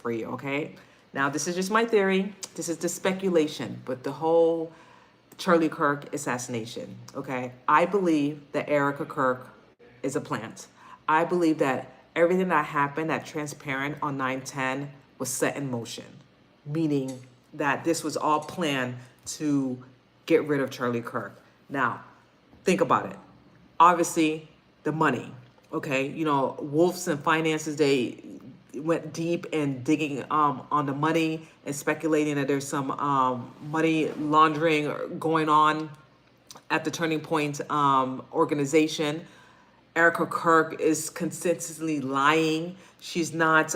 for you, okay? Now, this is just my theory. This is the speculation, but the whole Charlie Kirk assassination, okay? I believe that Erika Kirk is a plant. I believe that everything that happened at Transparent on 9/10 was set in motion, meaning that this was all planned to get rid of Charlie Kirk. Now, think about it. Obviously, the money, okay? You know, Wolves and Finances, they went deep in digging on the money and speculating that there's some money laundering going on at the Turning Point organization. Erika Kirk is consistently lying. She's not,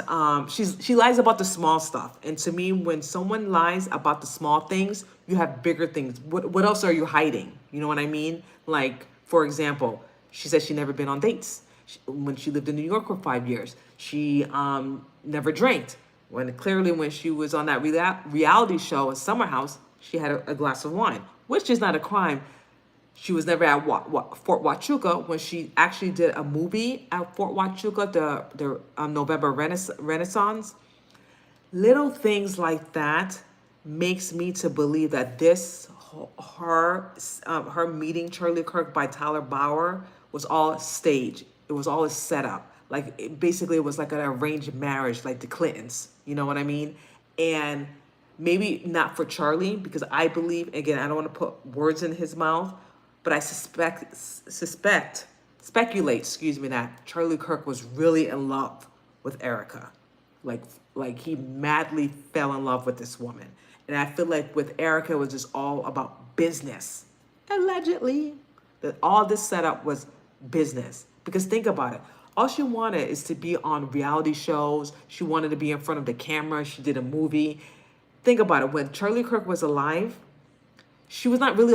she lies about the small stuff. And to me, when someone lies about the small things, you have bigger things. What else are you hiding? You know what I mean? Like, for example, she said she never been on dates. When she lived in New York for 5 years, she never drank. When she was on that reality show at Summer House, she had a glass of wine, which is not a crime. She was never at Fort Huachuca when she actually did a movie at Fort Huachuca, the November Renaissance. Little things like that makes me to believe that her meeting Charlie Kirk by Tyler Bauer was all staged. It was all a setup. Like it was like an arranged marriage, like the Clintons. You know what I mean? And maybe not for Charlie, because I believe, again, I don't want to put words in his mouth, but I speculate, that Charlie Kirk was really in love with Erika. Like he madly fell in love with this woman. And I feel like with Erika, it was just all about business. Allegedly. That all this setup was business. Because think about it. All she wanted is to be on reality shows. She wanted to be in front of the camera. She did a movie. Think about it. When Charlie Kirk was alive, she was not really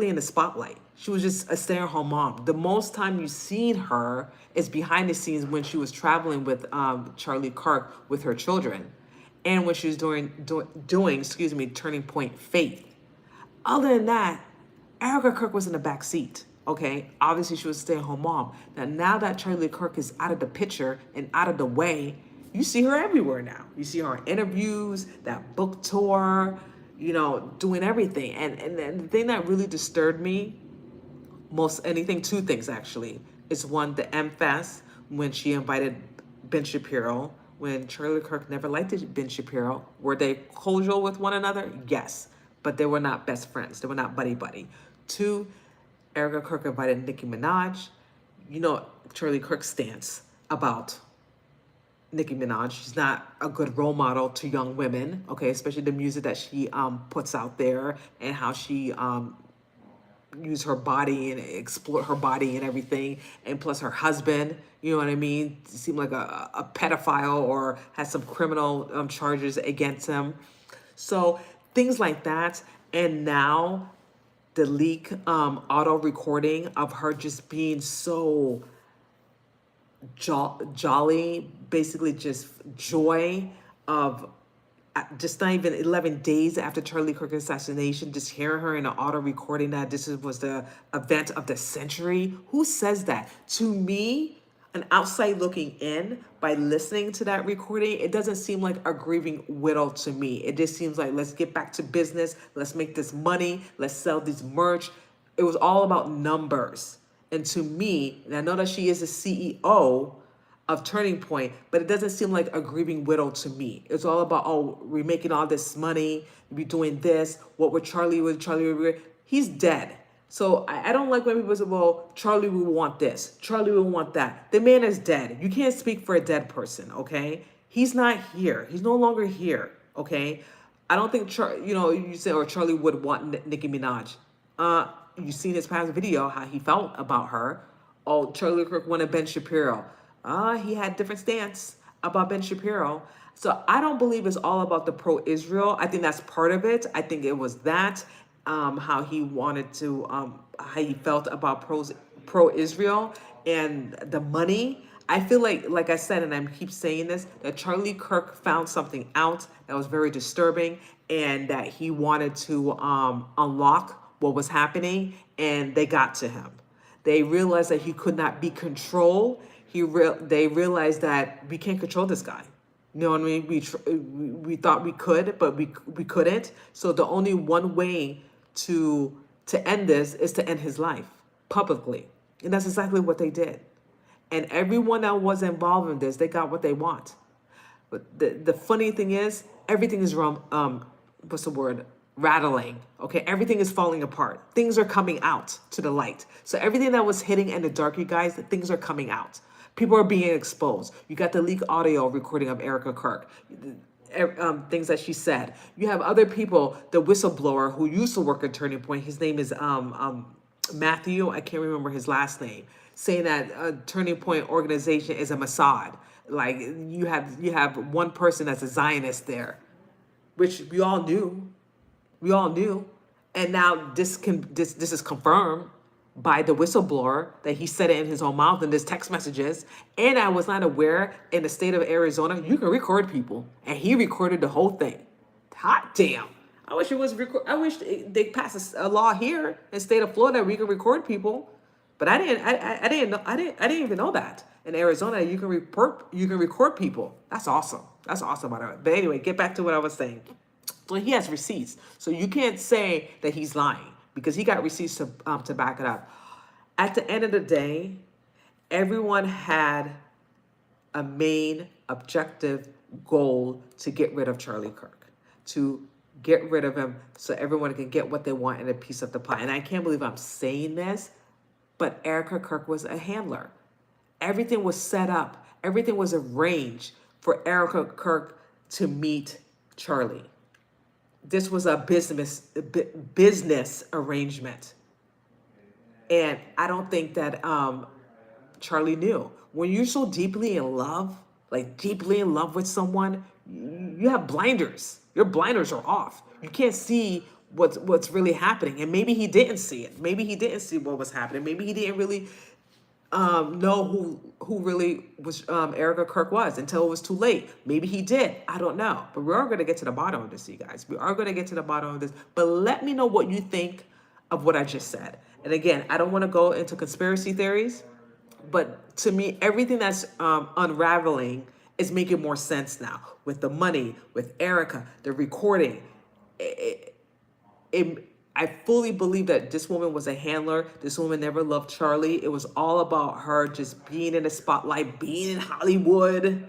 in the spotlight. She was just a stay-at-home mom. The most time you've seen her is behind the scenes when she was traveling with Charlie Kirk with her children, and when she was doing Turning Point Faith. Other than that, Erika Kirk was in the back seat. Okay, obviously she was a stay-at-home mom. Now that Charlie Kirk is out of the picture and out of the way, you see her everywhere now. You see her in interviews, that book tour, doing everything. And the thing that really disturbed me, two things actually, is one, the M-Fest, when she invited Ben Shapiro, when Charlie Kirk never liked Ben Shapiro. Were they cordial with one another? Yes, but they were not best friends. They were not buddy-buddy. Two, Erika Kirk invited Nicki Minaj. Charlie Kirk's stance about Nicki Minaj. She's not a good role model to young women, okay, especially the music that she puts out there and how she use her body and exploit her body and everything. And plus her husband, you know what I mean, seemed like a pedophile or has some criminal charges against him. So things like that. And now the leak auto recording of her just being so jolly, basically just joy of just not even 11 days after Charlie Kirk's assassination, just hearing her in an auto recording that this was the event of the century. Who says that? To me, an outside looking in, by listening to that recording, it doesn't seem like a grieving widow to me. It just seems like, let's get back to business. Let's make this money. Let's sell this merch. It was all about numbers. And to me, and I know that she is the CEO of Turning Point, but it doesn't seem like a grieving widow to me. It's all about, we're making all this money, we're doing this. What would Charlie with Charlie? He's dead. So I don't like when people say, well, Charlie will want this, Charlie will want that. The man is dead. You can't speak for a dead person, okay? He's not here. He's no longer here, okay? I don't think, you say, or Charlie would want Nicki Minaj. You've seen his past video, how he felt about her. Oh, Charlie Kirk wanted Ben Shapiro. He had different stance about Ben Shapiro. So I don't believe it's all about the pro-Israel. I think that's part of it. I think it was that, how he wanted to, how he felt about pro-Israel and the money. I feel like I said, and I keep saying this, that Charlie Kirk found something out that was very disturbing and that he wanted to unlock what was happening, and they got to him. They realized that he could not be controlled. They realized that we can't control this guy. You know what I mean? We thought we could, but we couldn't. So the only one way to end this is to end his life publicly, and that's exactly what they did. And everyone that was involved in this, they got what they want. But the funny thing is, everything is what's the word? Rattling. Okay, everything is falling apart. Things are coming out to the light. So everything that was hidden in the dark, you guys, things are coming out. People are being exposed. You got the leaked audio recording of Erika Kirk, things that she said. You have other people, the whistleblower who used to work at Turning Point. His name is Matthew. I can't remember his last name. Saying that Turning Point organization is a Mossad. Like you have one person that's a Zionist there, which we all knew. We all knew. And now this is confirmed by the whistleblower that he said it in his own mouth in his text messages. And I was not aware in the state of Arizona, you can record people. And he recorded the whole thing. Hot damn. I wish it was I wish they passed a law here in the state of Florida where we can record people. But I didn't even know that. In Arizona, you can record people. That's awesome. That's awesome, by the way. But anyway, get back to what I was saying. So he has receipts. So you can't say that he's lying because he got receipts to back it up. At the end of the day, everyone had a main objective goal to get rid of Charlie Kirk, to get rid of him so everyone can get what they want in a piece of the pie. And I can't believe I'm saying this, but Erika Kirk was a handler. Everything was set up. Everything was arranged for Erika Kirk to meet Charlie. This was a business arrangement. And I don't think that Charlie knew. When you're so deeply in love, like deeply in love with someone, you have blinders. Your blinders are off. You can't see what's really happening. And maybe he didn't see it. Maybe he didn't see what was happening. Maybe he didn't really know who really was Erika Kirk was until it was too late. Maybe he did. I don't know. But we are going to get to the bottom of this, you guys. We are going to get to the bottom of this. But let me know what you think of what I just said. And again, I don't want to go into conspiracy theories, but to me, everything that's unraveling is making more sense now. With the money, with Erika, the recording. I fully believe that this woman was a handler. This woman never loved Charlie. It was all about her just being in the spotlight, being in Hollywood,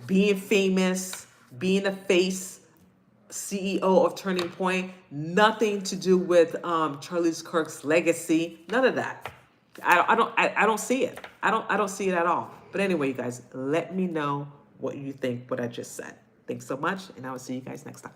being famous, being the face, CEO of Turning Point. Nothing to do with Charlie Kirk's legacy. None of that. I don't see it. I don't see it at all. But anyway, you guys, let me know what you think, what I just said. Thanks so much, and I will see you guys next time.